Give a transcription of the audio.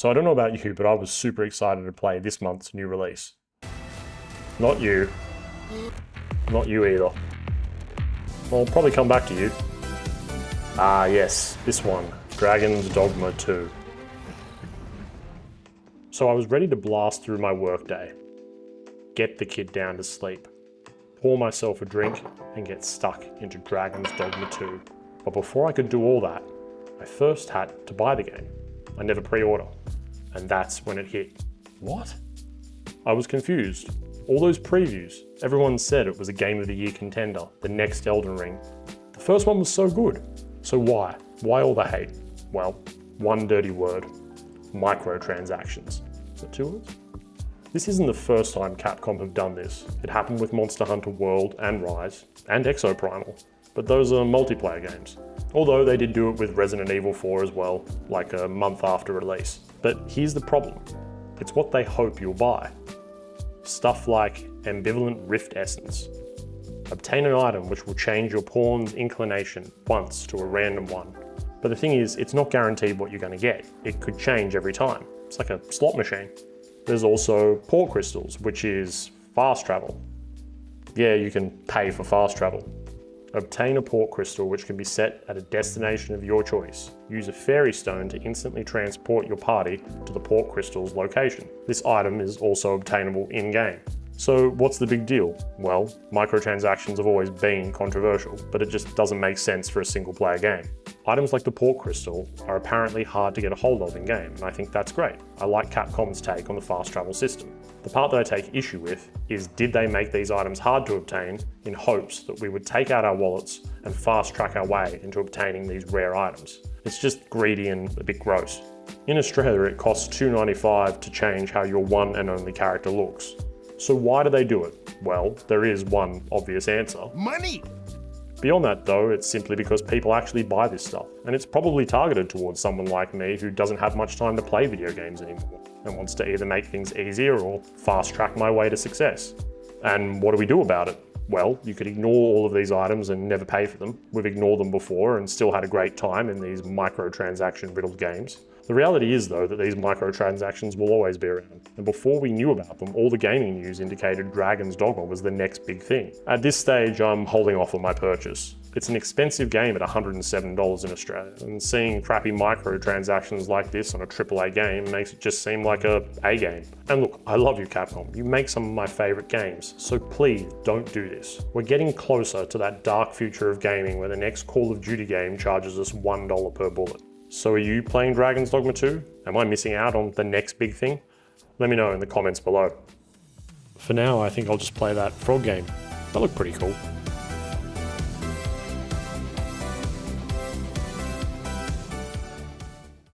So I don't know about you, but I was super excited to play this month's new release. Not you. Not you either. I'll probably come back to you. Ah yes, this one, Dragon's Dogma 2. So I was ready to blast through my workday, get the kid down to sleep, pour myself a drink, and get stuck into Dragon's Dogma 2. But before I could do all that, I first had to buy the game. I never pre-order. And that's when it hit. What? I was confused. All those previews, everyone said it was a Game of the Year contender, the next Elden Ring. The first one was so good. So why? Why all the hate? Well, one dirty word. Microtransactions. Is that 2 words? This isn't the first time Capcom have done this. It happened with Monster Hunter World and Rise, and Exoprimal. But those are multiplayer games. Although they did do it with Resident Evil 4 as well, like a month after release. But here's the problem. It's what they hope you'll buy. Stuff like Ambivalent Rift Essence. Obtain an item which will change your pawn's inclination once to a random one. But the thing is, it's not guaranteed what you're going to get. It could change every time. It's like a slot machine. There's also port crystals, which is fast travel. Yeah, you can pay for fast travel. Obtain a port crystal which can be set at a destination of your choice. Use a fairy stone to instantly transport your party to the port crystal's location. This item is also obtainable in-game. So what's the big deal? Well, microtransactions have always been controversial, but it just doesn't make sense for a single-player game. Items like the port crystal are apparently hard to get a hold of in-game, and I think that's great. I like Capcom's take on the fast travel system. The part that I take issue with is, did they make these items hard to obtain in hopes that we would take out our wallets and fast track our way into obtaining these rare items? It's just greedy and a bit gross. In Australia, it costs $2.95 to change how your one and only character looks. So why do they do it? Well, there is one obvious answer. Money! Beyond that though, it's simply because people actually buy this stuff, and it's probably targeted towards someone like me who doesn't have much time to play video games anymore, and wants to either make things easier or fast track my way to success. And what do we do about it? Well, you could ignore all of these items and never pay for them. We've ignored them before and still had a great time in these microtransaction riddled games. The reality is though that these microtransactions will always be around, and before we knew about them, all the gaming news indicated Dragon's Dogma was the next big thing. At this stage, I'm holding off on my purchase. It's an expensive game at $107 in Australia, and seeing crappy microtransactions like this on a AAA game makes it just seem like a game. And look, I love you Capcom, you make some of my favourite games, so please don't do this. We're getting closer to that dark future of gaming where the next Call of Duty game charges us $1 per bullet. So are you playing Dragon's Dogma 2? Am I missing out on the next big thing? Let me know in the comments below. For now, I think I'll just play that frog game. That looked pretty cool.